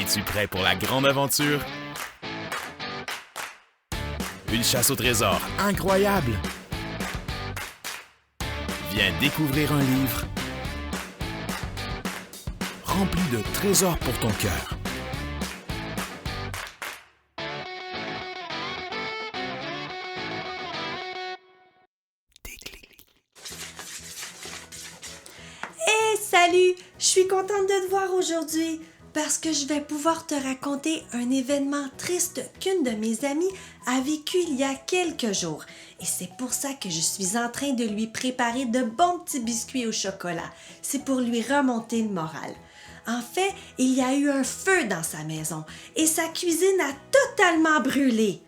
Es-tu prêt pour la grande aventure? Une chasse au trésor incroyable! Viens découvrir un livre rempli de trésors pour ton cœur. Hey, salut! Je suis contente de te voir aujourd'hui parce que je vais pouvoir te raconter un événement triste qu'une de mes amies a vécu il y a quelques jours. Et c'est pour ça que je suis en train de lui préparer de bons petits biscuits au chocolat. C'est pour lui remonter le moral. En fait, il y a eu un feu dans sa maison et sa cuisine a totalement brûlé.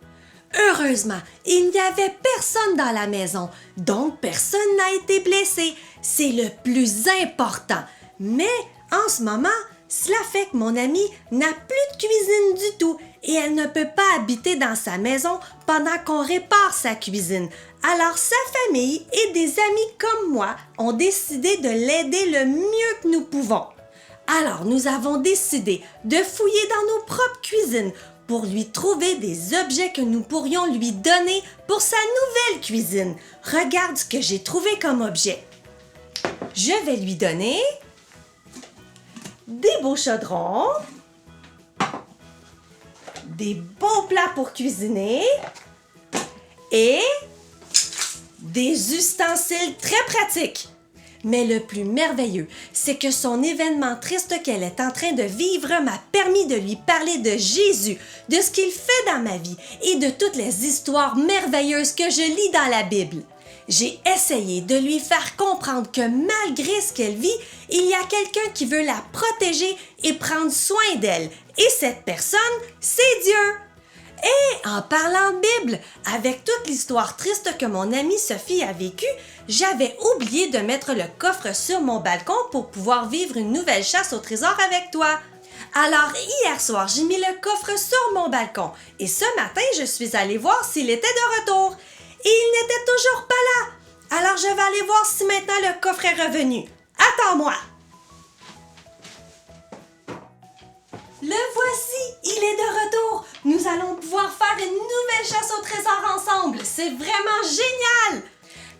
Heureusement, il n'y avait personne dans la maison, donc personne n'a été blessé. C'est le plus important. Mais en ce moment, cela fait que mon amie n'a plus de cuisine du tout et elle ne peut pas habiter dans sa maison pendant qu'on répare sa cuisine. Alors sa famille et des amis comme moi ont décidé de l'aider le mieux que nous pouvons. Alors nous avons décidé de fouiller dans nos propres cuisines pour lui trouver des objets que nous pourrions lui donner pour sa nouvelle cuisine. Regarde ce que j'ai trouvé comme objet. Je vais lui donner des beaux chaudrons, des beaux plats pour cuisiner et des ustensiles très pratiques. Mais le plus merveilleux, c'est que son événement triste qu'elle est en train de vivre m'a permis de lui parler de Jésus, de ce qu'il fait dans ma vie et de toutes les histoires merveilleuses que je lis dans la Bible. J'ai essayé de lui faire comprendre que malgré ce qu'elle vit, il y a quelqu'un qui veut la protéger et prendre soin d'elle. Et cette personne, c'est Dieu. Et en parlant de Bible, avec toute l'histoire triste que mon amie Sophie a vécue, j'avais oublié de mettre le coffre sur mon balcon pour pouvoir vivre une nouvelle chasse au trésor avec toi. Alors hier soir, j'ai mis le coffre sur mon balcon et ce matin, je suis allée voir s'il était de retour. Et il n'était toujours pas là. Alors je vais aller voir si maintenant le coffre est revenu. Attends-moi. Le voici, il est de retour. Nous allons pouvoir faire une nouvelle chasse au trésor ensemble. C'est vraiment génial.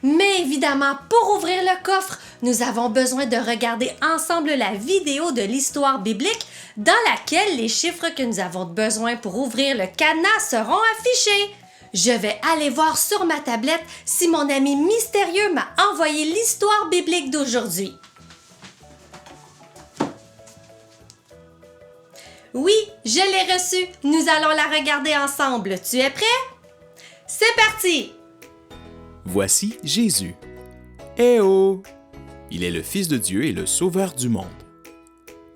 Mais évidemment, pour ouvrir le coffre, nous avons besoin de regarder ensemble la vidéo de l'histoire biblique dans laquelle les chiffres que nous avons besoin pour ouvrir le cadenas seront affichés. Je vais aller voir sur ma tablette si mon ami mystérieux m'a envoyé l'histoire biblique d'aujourd'hui. Oui, je l'ai reçue. Nous allons la regarder ensemble. Tu es prêt? C'est parti! Voici Jésus. Eh oh! Il est le Fils de Dieu et le Sauveur du monde.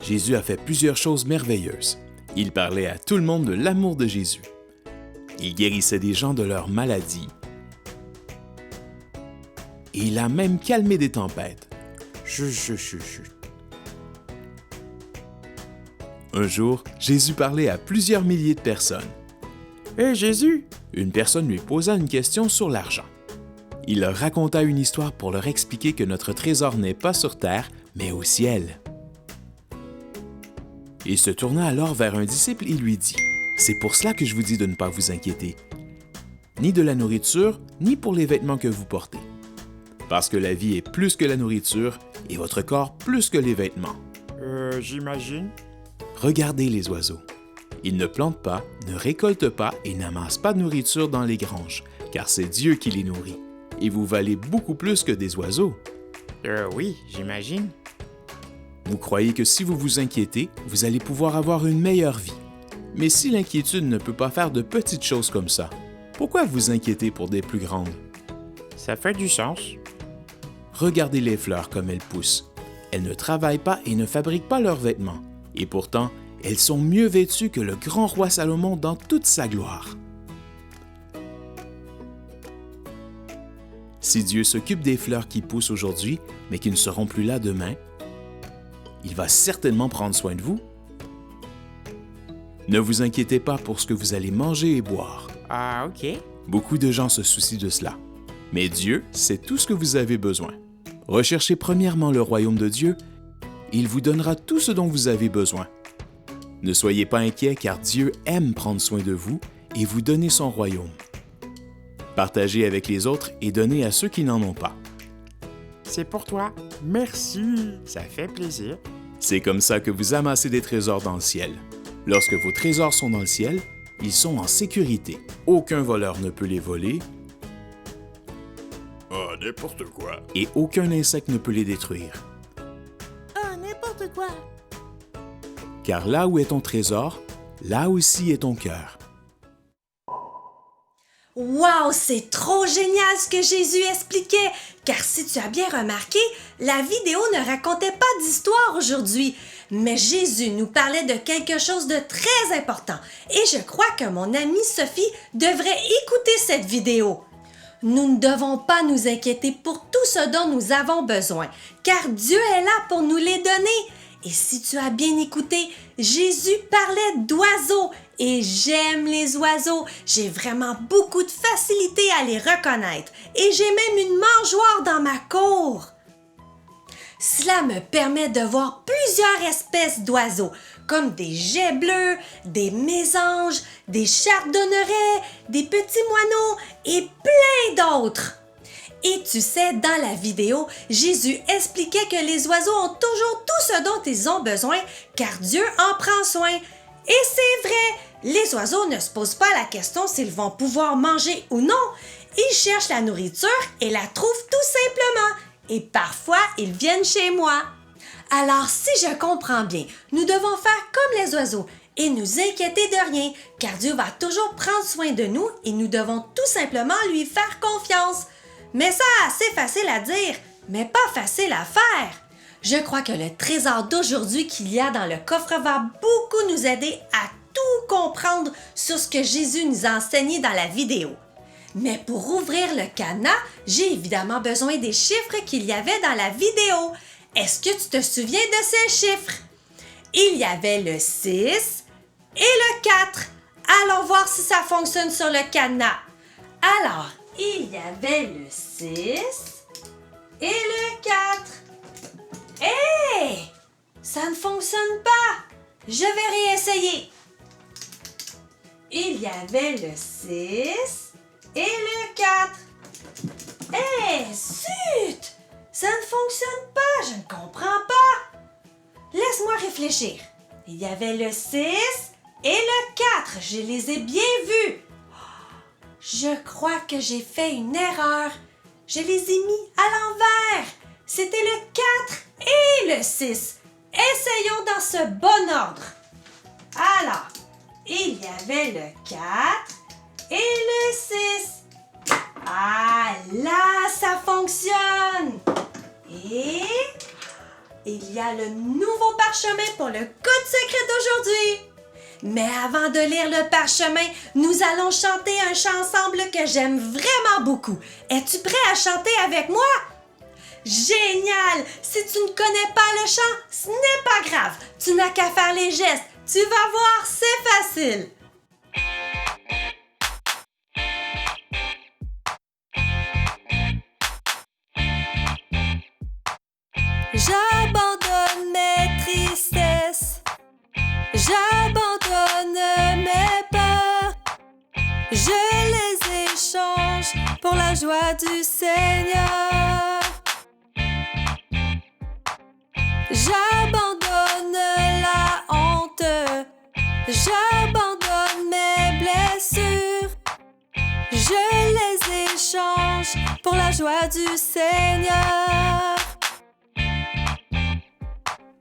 Jésus a fait plusieurs choses merveilleuses. Il parlait à tout le monde de l'amour de Jésus. Il guérissait des gens de leurs maladies. Et il a même calmé des tempêtes. Chut. Un jour, Jésus parlait à plusieurs milliers de personnes. « Hé Jésus! » Une personne lui posa une question sur l'argent. Il leur raconta une histoire pour leur expliquer que notre trésor n'est pas sur terre, mais au ciel. Il se tourna alors vers un disciple et lui dit « C'est pour cela que je vous dis de ne pas vous inquiéter, ni de la nourriture, ni pour les vêtements que vous portez. Parce que la vie est plus que la nourriture et votre corps plus que les vêtements. » J'imagine. Regardez les oiseaux. Ils ne plantent pas, ne récoltent pas et n'amassent pas de nourriture dans les granges, car c'est Dieu qui les nourrit. Et vous valez beaucoup plus que des oiseaux. Oui, j'imagine. Vous croyez que si vous vous inquiétez, vous allez pouvoir avoir une meilleure vie. Mais si l'inquiétude ne peut pas faire de petites choses comme ça, pourquoi vous inquiétez pour des plus grandes? Ça fait du sens. Regardez les fleurs comme elles poussent. Elles ne travaillent pas et ne fabriquent pas leurs vêtements. Et pourtant, elles sont mieux vêtues que le grand roi Salomon dans toute sa gloire. Si Dieu s'occupe des fleurs qui poussent aujourd'hui, mais qui ne seront plus là demain, il va certainement prendre soin de vous. Ne vous inquiétez pas pour ce que vous allez manger et boire. Ah, ok. Beaucoup de gens se soucient de cela. Mais Dieu sait tout ce que vous avez besoin. Recherchez premièrement le royaume de Dieu, et il vous donnera tout ce dont vous avez besoin. Ne soyez pas inquiets car Dieu aime prendre soin de vous et vous donner son royaume. Partagez avec les autres et donnez à ceux qui n'en ont pas. C'est pour toi. Merci. Ça fait plaisir. C'est comme ça que vous amassez des trésors dans le ciel. Lorsque vos trésors sont dans le ciel, ils sont en sécurité. Aucun voleur ne peut les voler. Oh, n'importe quoi. Et aucun insecte ne peut les détruire. Oh, n'importe quoi! Car là où est ton trésor, là aussi est ton cœur. Wow, c'est trop génial ce que Jésus expliquait! Car si tu as bien remarqué, la vidéo ne racontait pas d'histoire aujourd'hui. Mais Jésus nous parlait de quelque chose de très important. Et je crois que mon amie Sophie devrait écouter cette vidéo. Nous ne devons pas nous inquiéter pour tout ce dont nous avons besoin, car Dieu est là pour nous les donner. Et si tu as bien écouté, Jésus parlait d'oiseaux. Et j'aime les oiseaux. J'ai vraiment beaucoup de facilité à les reconnaître. Et j'ai même une mangeoire dans ma cour. Cela me permet de voir plusieurs espèces d'oiseaux, comme des geais bleus, des mésanges, des chardonnerets, des petits moineaux et plein d'autres. Et tu sais, dans la vidéo, Jésus expliquait que les oiseaux ont toujours tout ce dont ils ont besoin, car Dieu en prend soin. Et c'est vrai, les oiseaux ne se posent pas la question s'ils vont pouvoir manger ou non. Ils cherchent la nourriture et la trouvent tout simplement. Et parfois, ils viennent chez moi. Alors, si je comprends bien, nous devons faire comme les oiseaux et nous inquiéter de rien, car Dieu va toujours prendre soin de nous et nous devons tout simplement lui faire confiance. Mais ça, c'est facile à dire, mais pas facile à faire. Je crois que le trésor d'aujourd'hui qu'il y a dans le coffre va beaucoup nous aider à tout comprendre sur ce que Jésus nous a enseigné dans la vidéo. Mais pour ouvrir le cadenas, j'ai évidemment besoin des chiffres qu'il y avait dans la vidéo. Est-ce que tu te souviens de ces chiffres? Il y avait le 6 et le 4. Allons voir si ça fonctionne sur le cadenas. Alors, il y avait le 6 et le 4. Hé! Ça ne fonctionne pas! Je vais réessayer. Il y avait le 6 et le 4. Hé! Zut! Ça ne fonctionne pas! Je ne comprends pas! Laisse-moi réfléchir. Il y avait le 6 et le 4. Je les ai bien vus. Je crois que j'ai fait une erreur. Je les ai mis à l'envers. C'était le 4 et le 6. Essayons dans ce bon ordre. Alors, il y avait le 4 et le 6. Ah, là, ça fonctionne. Et il y a le nouveau parchemin pour le code secret d'aujourd'hui. Mais avant de lire le parchemin, nous allons chanter un chant ensemble que j'aime vraiment beaucoup. Es-tu prêt à chanter avec moi? Génial! Si tu ne connais pas le chant, ce n'est pas grave. Tu n'as qu'à faire les gestes. Tu vas voir, c'est facile. J'abandonne mes tristesses. J'abandonne mes peurs. Je les échange pour la joie du Seigneur. J'abandonne la honte. J'abandonne mes blessures. Je les échange pour la joie du Seigneur.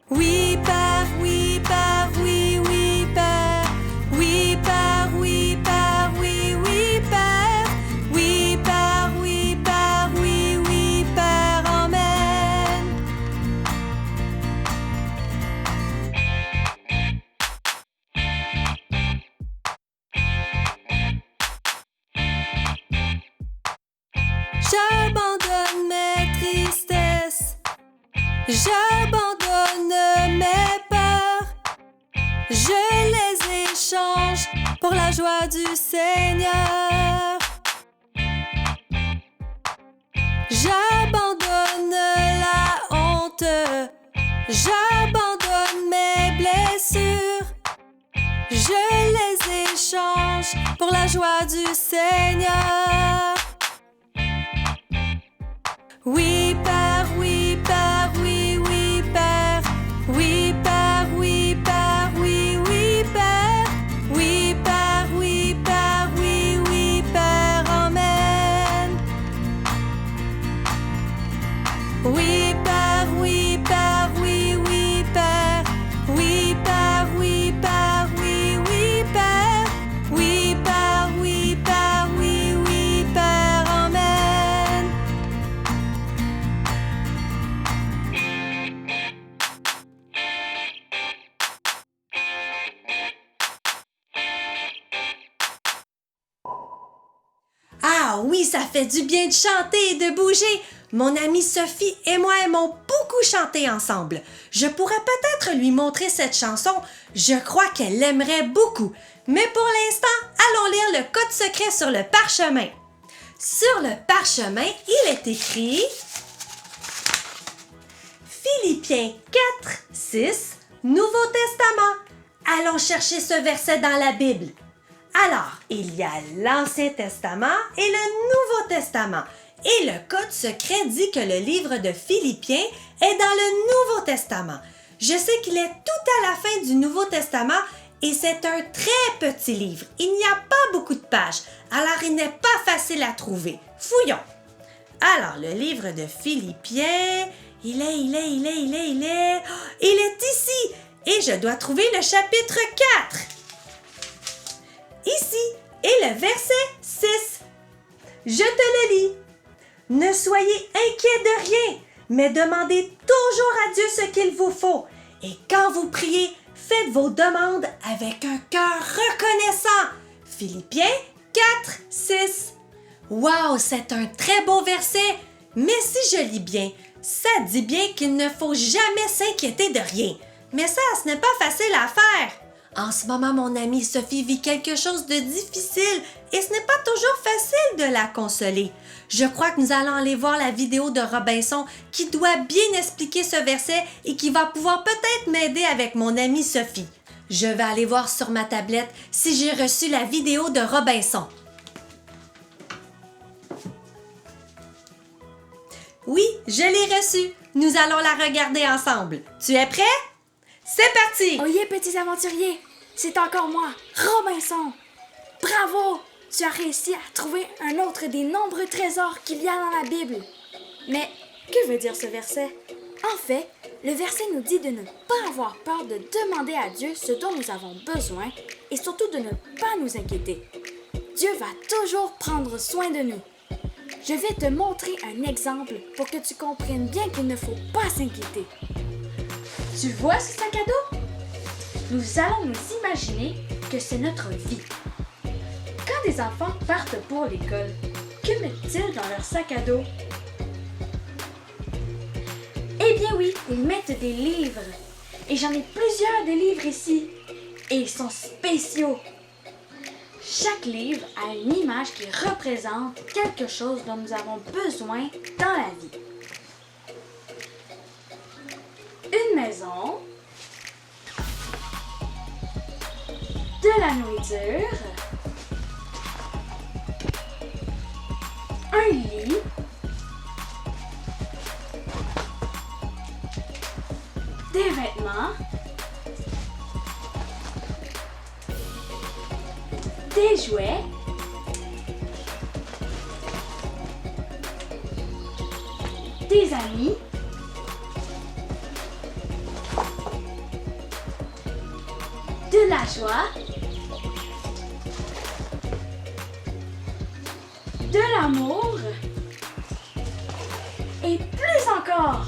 Oui, Père, oui, Père, oui, oui, Père. Oui, Père, oui, Père, oui, oui, Père. Oui, Père, oui, Père, oui, oui, Père. Amen. J'abandonne mes tristesses. J'abandonne mes peurs. Je les échange pour la joie du Seigneur. J'abandonne la honte. J'abandonne mes blessures. je les échange pour la joie du Seigneur. Oui, Père, oui, Père, oui, oui, Père. Oui, Père, oui, Père, oui, oui, Père. Oui, Père, oui, Père, oui, oui, Père. Amen. Oui, Père, oui, Père, oui, oui, Père. Oui, Père, oui, Père, oui, oui, Père. Oui, Père, oui, Père, oui, oui, Père. Amen. Ah oui, ça fait du bien de chanter et de bouger. Mon amie Sophie et moi aimons beaucoup chanter ensemble. Je pourrais peut-être lui montrer cette chanson. Je crois qu'elle l'aimerait beaucoup. Mais pour l'instant, allons lire le code secret sur le parchemin. Sur le parchemin, il est écrit Philippiens 4, 6, Nouveau Testament. Allons chercher ce verset dans la Bible. Alors, il y a l'Ancien Testament et le Nouveau Testament. Et le code secret dit que le livre de Philippiens est dans le Nouveau Testament. Je sais qu'il est tout à la fin du Nouveau Testament et c'est un très petit livre. Il n'y a pas beaucoup de pages, alors il n'est pas facile à trouver. Fouillons. Alors, le livre de Philippiens, il est ici et je dois trouver le chapitre 4. Ici, et le verset 6. Je te le lis. Ne soyez inquiets de rien, mais demandez toujours à Dieu ce qu'il vous faut. Et quand vous priez, faites vos demandes avec un cœur reconnaissant. Philippiens 4, 6. Wow, c'est un très beau verset. Mais si je lis bien, ça dit bien qu'il ne faut jamais s'inquiéter de rien. Mais ça, ce n'est pas facile à faire. En ce moment, mon amie Sophie vit quelque chose de difficile et ce n'est pas toujours facile de la consoler. Je crois que nous allons aller voir la vidéo de Robinson qui doit bien expliquer ce verset et qui va pouvoir peut-être m'aider avec mon amie Sophie. Je vais aller voir sur ma tablette si j'ai reçu la vidéo de Robinson. Oui, je l'ai reçue. Nous allons la regarder ensemble. Tu es prêt? C'est parti! Oyez, petits aventuriers, c'est encore moi, Robinson. Bravo! Tu as réussi à trouver un autre des nombreux trésors qu'il y a dans la Bible. Mais que veut dire ce verset? En fait, le verset nous dit de ne pas avoir peur de demander à Dieu ce dont nous avons besoin et surtout de ne pas nous inquiéter. Dieu va toujours prendre soin de nous. Je vais te montrer un exemple pour que tu comprennes bien qu'il ne faut pas s'inquiéter. Tu vois ce sac à dos? Nous allons nous imaginer que c'est notre vie. Quand des enfants partent pour l'école, que mettent-ils dans leur sac à dos? Eh bien oui, ils mettent des livres. Et j'en ai plusieurs des livres ici. Et ils sont spéciaux. Chaque livre a une image qui représente quelque chose dont nous avons besoin dans la vie. Une maison, de la nourriture, un lit, des vêtements, des jouets, des amis, de la joie, de l'amour et plus encore.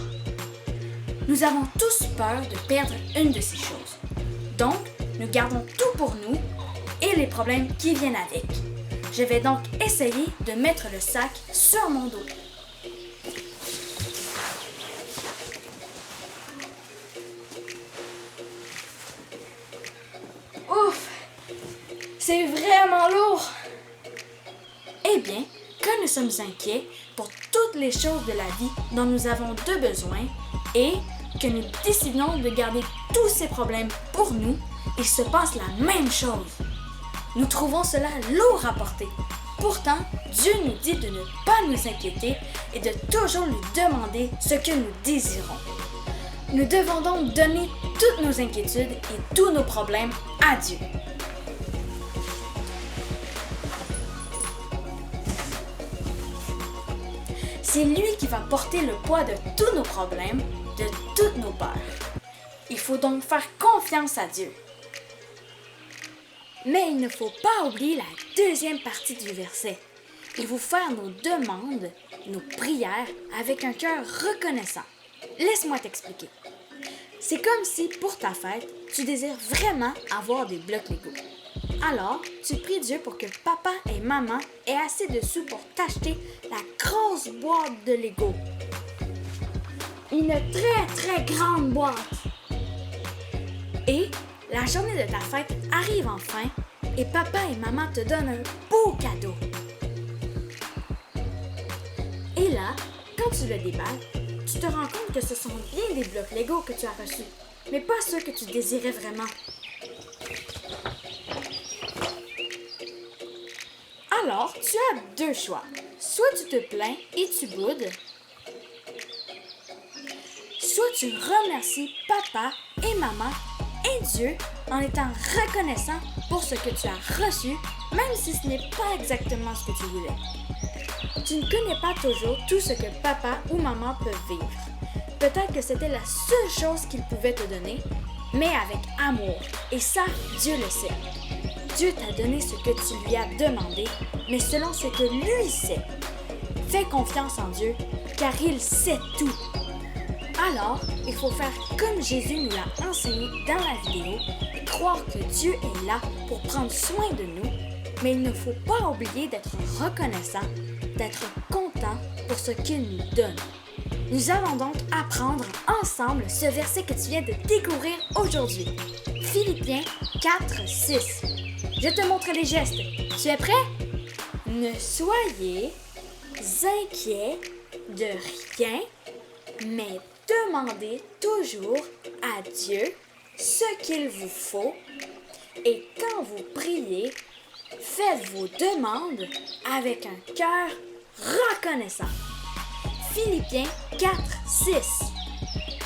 Nous avons tous peur de perdre une de ces choses. Donc, nous gardons tout pour nous et les problèmes qui viennent avec. Je vais donc essayer de mettre le sac sur mon dos. Ouf! C'est vraiment lourd! Eh bien, quand nous sommes inquiets pour toutes les choses de la vie dont nous avons besoin et que nous décidons de garder tous ces problèmes pour nous, il se passe la même chose. Nous trouvons cela lourd à porter. Pourtant, Dieu nous dit de ne pas nous inquiéter et de toujours lui demander ce que nous désirons. Nous devons donc donner toutes nos inquiétudes et tous nos problèmes à Dieu. C'est lui qui va porter le poids de tous nos problèmes, de toutes nos peurs. Il faut donc faire confiance à Dieu. Mais il ne faut pas oublier la deuxième partie du verset. Il faut faire nos demandes, nos prières avec un cœur reconnaissant. Laisse-moi t'expliquer. C'est comme si, pour ta fête, tu désires vraiment avoir des blocs Lego. Alors, tu pries Dieu pour que papa et maman aient assez de sous pour t'acheter la grosse boîte de Lego. Une très grande boîte. Et la journée de ta fête arrive enfin et papa et maman te donnent un beau cadeau. Et là, quand tu le déballes, tu te rends compte que ce sont bien des blocs Lego que tu as reçus, mais pas ceux que tu désirais vraiment. Alors, tu as deux choix. Soit tu te plains et tu boudes, soit tu remercies papa et maman et Dieu en étant reconnaissant pour ce que tu as reçu, même si ce n'est pas exactement ce que tu voulais. Tu ne connais pas toujours tout ce que papa ou maman peuvent vivre. Peut-être que c'était la seule chose qu'ils pouvaient te donner, mais avec amour. Et ça, Dieu le sait. Dieu t'a donné ce que tu lui as demandé, mais selon ce que lui sait. Fais confiance en Dieu, car il sait tout. Alors, il faut faire comme Jésus nous l'a enseigné dans la vidéo, croire que Dieu est là pour prendre soin de nous, mais il ne faut pas oublier d'être reconnaissant, d'être content pour ce qu'il nous donne. Nous allons donc apprendre ensemble ce verset que tu viens de découvrir aujourd'hui. Philippiens 4, 6. Je te montre les gestes. Tu es prêt? Ne soyez inquiets de rien, mais demandez toujours à Dieu ce qu'il vous faut. Et quand vous priez, faites vos demandes avec un cœur reconnaissant. Philippiens 4, 6.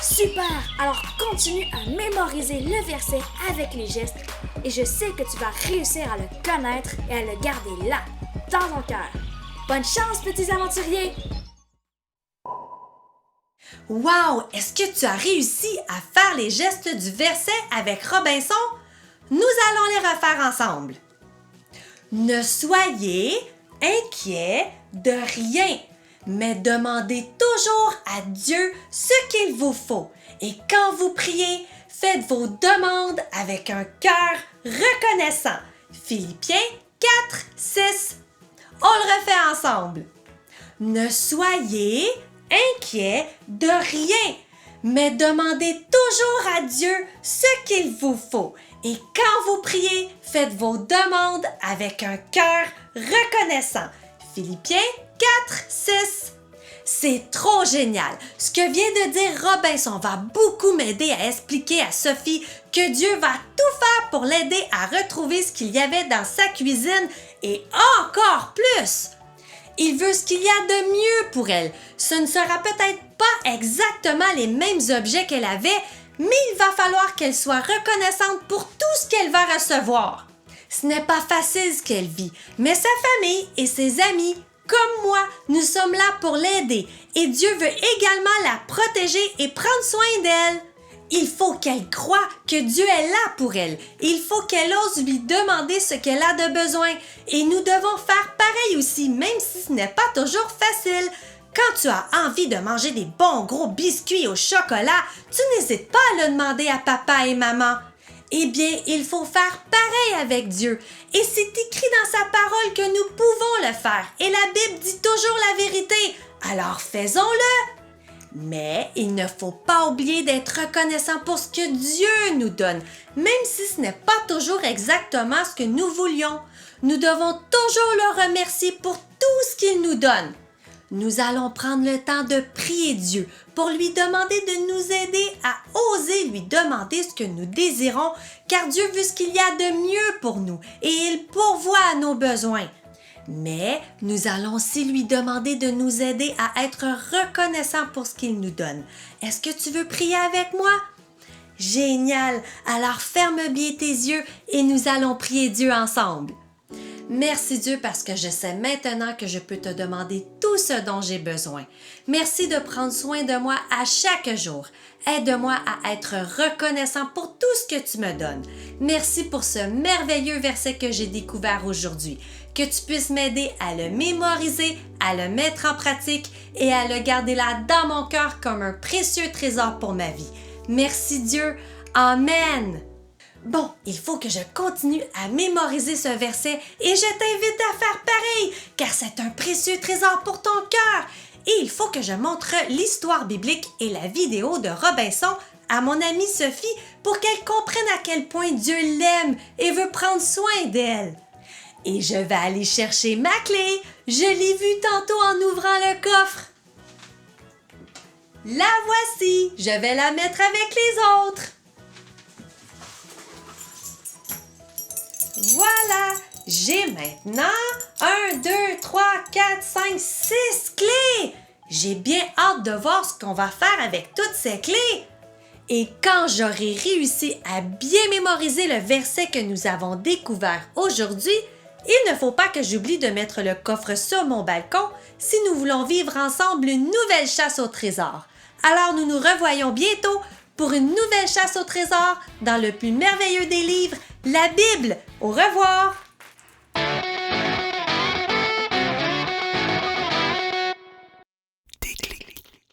Super! Alors continue à mémoriser le verset avec les gestes et je sais que tu vas réussir à le connaître et à le garder là, dans ton cœur. Bonne chance, petits aventuriers! Wow! Est-ce que tu as réussi à faire les gestes du verset avec Robinson? Nous allons les refaire ensemble. Ne soyez inquiets de rien, mais demandez toujours à Dieu ce qu'il vous faut. Et quand vous priez, faites vos demandes avec un cœur reconnaissant. Philippiens 4, 6. On le refait ensemble. Ne soyez inquiets de rien, mais demandez toujours à Dieu ce qu'il vous faut. Et quand vous priez, faites vos demandes avec un cœur reconnaissant. Philippiens 4, 6. C'est trop génial! Ce que vient de dire Robinson va beaucoup m'aider à expliquer à Sophie que Dieu va tout faire pour l'aider à retrouver ce qu'il y avait dans sa cuisine et encore plus! Il veut ce qu'il y a de mieux pour elle. Ce ne sera peut-être pas exactement les mêmes objets qu'elle avait, mais il va falloir qu'elle soit reconnaissante pour tout ce qu'elle va recevoir. Ce n'est pas facile ce qu'elle vit, mais sa famille et ses amis, comme moi, nous sommes là pour l'aider et Dieu veut également la protéger et prendre soin d'elle. Il faut qu'elle croie que Dieu est là pour elle. Il faut qu'elle ose lui demander ce qu'elle a de besoin. Et nous devons faire pareil aussi, même si ce n'est pas toujours facile. Quand tu as envie de manger des bons gros biscuits au chocolat, tu n'hésites pas à le demander à papa et maman. Eh bien, il faut faire pareil avec Dieu. Et c'est écrit dans sa parole que nous pouvons le faire. Et la Bible dit toujours la vérité. Alors faisons-le. Mais il ne faut pas oublier d'être reconnaissant pour ce que Dieu nous donne, même si ce n'est pas toujours exactement ce que nous voulions. Nous devons toujours le remercier pour tout ce qu'il nous donne. nous allons prendre le temps de prier Dieu pour lui demander de nous aider à oser lui demander ce que nous désirons, car Dieu veut ce qu'il y a de mieux pour nous et il pourvoit à nos besoins. Mais nous allons aussi lui demander de nous aider à être reconnaissants pour ce qu'il nous donne. Est-ce que tu veux prier avec moi? Génial! Alors ferme bien tes yeux et nous allons prier Dieu ensemble. Merci Dieu parce que je sais maintenant que je peux te demander tout ce dont j'ai besoin. Merci de prendre soin de moi à chaque jour. Aide-moi à être reconnaissant pour tout ce que tu me donnes. Merci pour ce merveilleux verset que j'ai découvert aujourd'hui. Que tu puisses m'aider à le mémoriser, à le mettre en pratique et à le garder là dans mon cœur comme un précieux trésor pour ma vie. Merci Dieu. Amen. Bon, il faut que je continue à mémoriser ce verset et je t'invite à faire pareil, car c'est un précieux trésor pour ton cœur. Et il faut que je montre l'histoire biblique et la vidéo de Robinson à mon amie Sophie pour qu'elle comprenne à quel point Dieu l'aime et veut prendre soin d'elle. Et je vais aller chercher ma clé. Je l'ai vue tantôt en ouvrant le coffre. La voici. Je vais la mettre avec les autres. Voilà, j'ai maintenant 1, 2, 3, 4, 5, 6 clés. J'ai bien hâte de voir ce qu'on va faire avec toutes ces clés. Et quand j'aurai réussi à bien mémoriser le verset que nous avons découvert aujourd'hui, il ne faut pas que j'oublie de mettre le coffre sur mon balcon si nous voulons vivre ensemble une nouvelle chasse au trésor. Alors nous nous revoyons bientôt pour une nouvelle chasse au trésor dans le plus merveilleux des livres, la Bible. Au revoir!